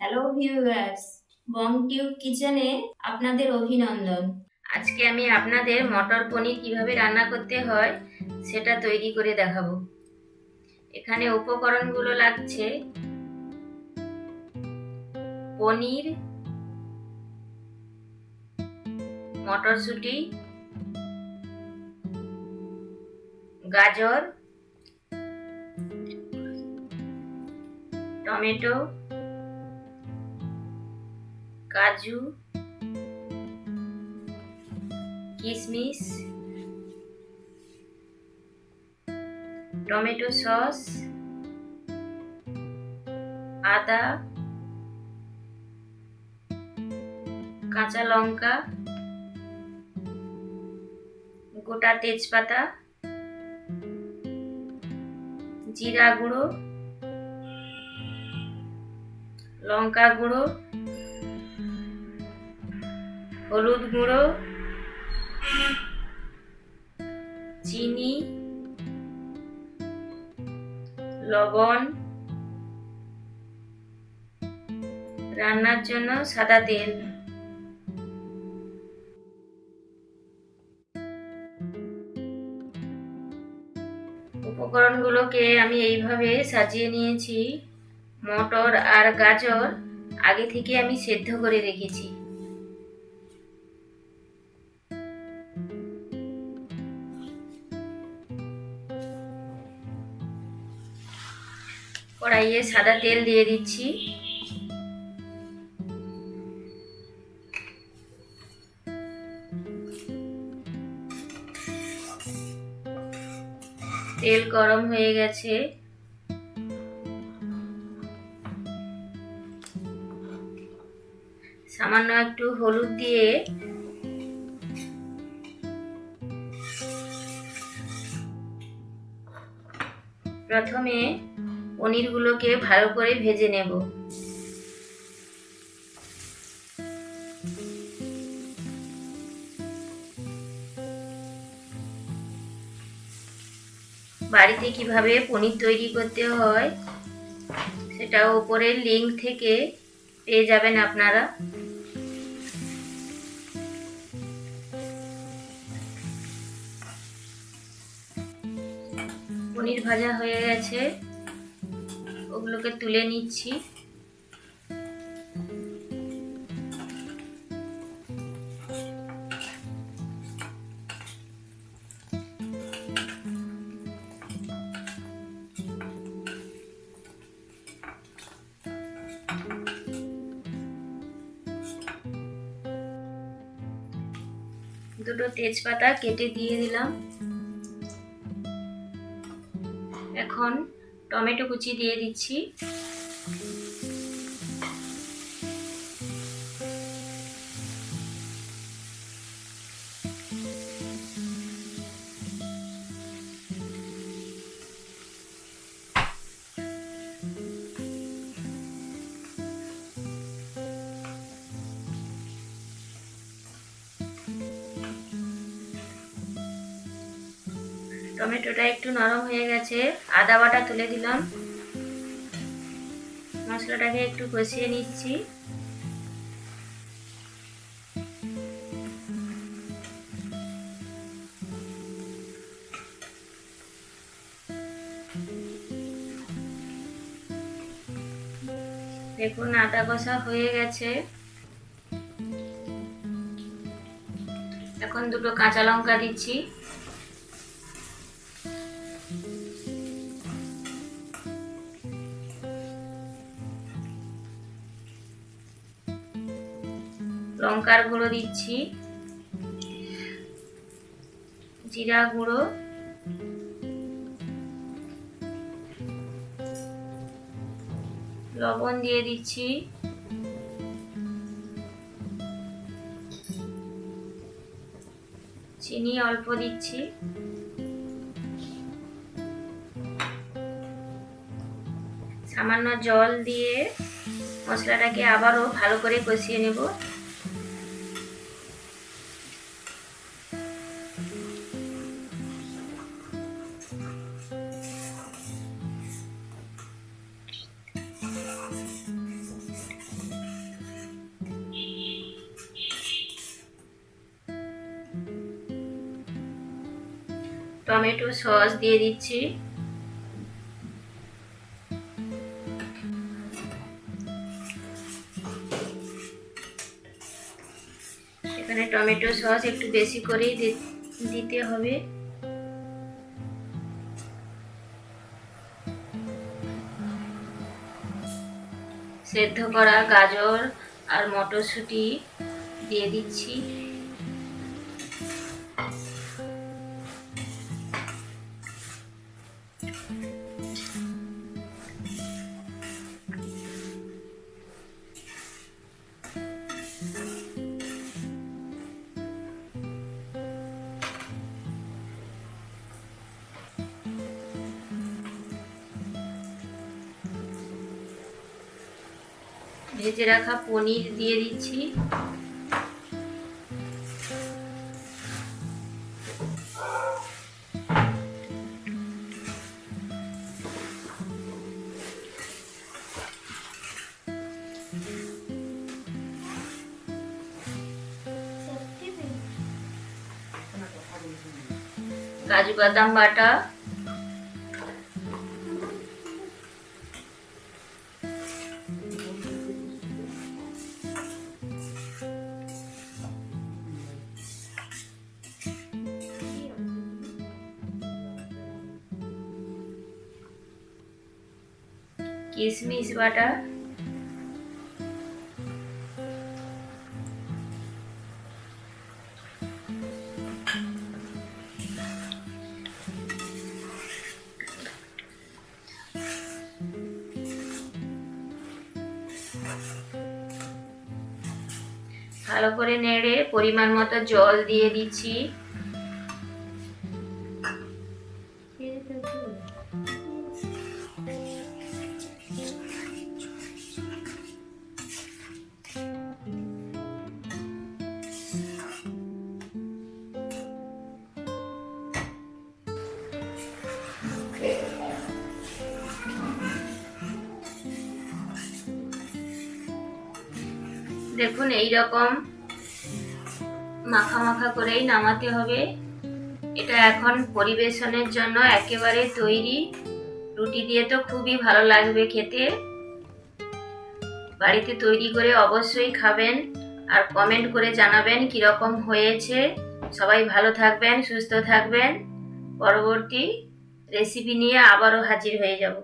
Hello viewers, বং tube কিচেনে আপনাদের অভিনন্দন। আজকে আমি আপনাদের মটর পনির কিভাবে রান্না করতে হয় সেটা তৈরি করে দেখাবো। এখানে উপকরণগুলো লাগছে পনির, মটরশুঁটি, গাজর, টমেটো, কাজু, কিশমিশ, টমেটো সস, আদা, কাঁচা লঙ্কা, গোটা তেজপাতা, জিরা গুঁড়ো, লঙ্কা গুঁড়ো, হলুদ গুঁড়ো, চিনি, লবণ, রান্নার জন্য সাদা তেল। উপকরণগুলোকে আমি এইভাবে সাজিয়ে নিয়েছি। মটর আর গাজর আগে থেকে আমি সেদ্ধ করে রেখেছি। কড়াইয়ে সাদা তেল দিয়ে দিচ্ছি। তেল গরম হয়ে গেছে। সামান্য একটু হলুদ দিয়ে প্রথমে পনিরগুলোকে ভালো করে ভেজে নেব। বাড়িতে কিভাবে পনির তৈরি করতে হয় সেটা উপরের লিংক থেকে পেয়ে যাবেন আপনারা। পনির ভাজা হয়ে গেছে, ওগুলোকে তুলে নিচ্ছি। দুটো তেজপাতা কেটে দিয়ে দিলাম। এখন টমেটো কুচি দিয়ে দিচ্ছি। টমেটোটা একটু নরম হয়ে গেছে, আদা বাটা তুলে দিলাম। মশলাটাকে একটু কষিয়ে নিচ্ছি। দেখুন আদা কষা হয়ে গেছে। এখন দুটো কাঁচা লঙ্কা দিচ্ছি। লঙ্কার গুঁড়ো দিচ্ছি, জিরা গুঁড়ো, লবণ দিয়ে দিচ্ছি, চিনি অল্প দিচ্ছি, সামান্য জল দিয়ে মশলাটাকে আবারও ভালো করে কষিয়ে নেব। টমেটো সস দিয়ে দিচ্ছি। এখানে টমেটো সস একটু বেশি করেই দিতে হবে। সেদ্ধ করা গাজর আর মটরশুঁটি দিয়ে দিচ্ছি। ভেজে রাখা পনির দিয়ে দিচ্ছি। কাজু বাদাম বাটা, কিশমিশ বাটা, ভালো করে নেড়ে পরিমাণ মতো জল দিয়ে দিচ্ছি। দেখুন এইরকম মাখা মাখা করেই নামাতে হবে। এটা এখন পরিবেশনের জন্য একেবারে তৈরি। রুটি দিয়ে তো খুবই ভালো লাগবে খেতে। বাড়িতে তৈরি করে অবশ্যই খাবেন আর কমেন্ট করে জানাবেন কিরকম হয়েছে। সবাই ভালো থাকবেন, সুস্থ থাকবেন। পরবর্তী রেসিপি নিয়ে আবারও হাজির হয়ে যাব।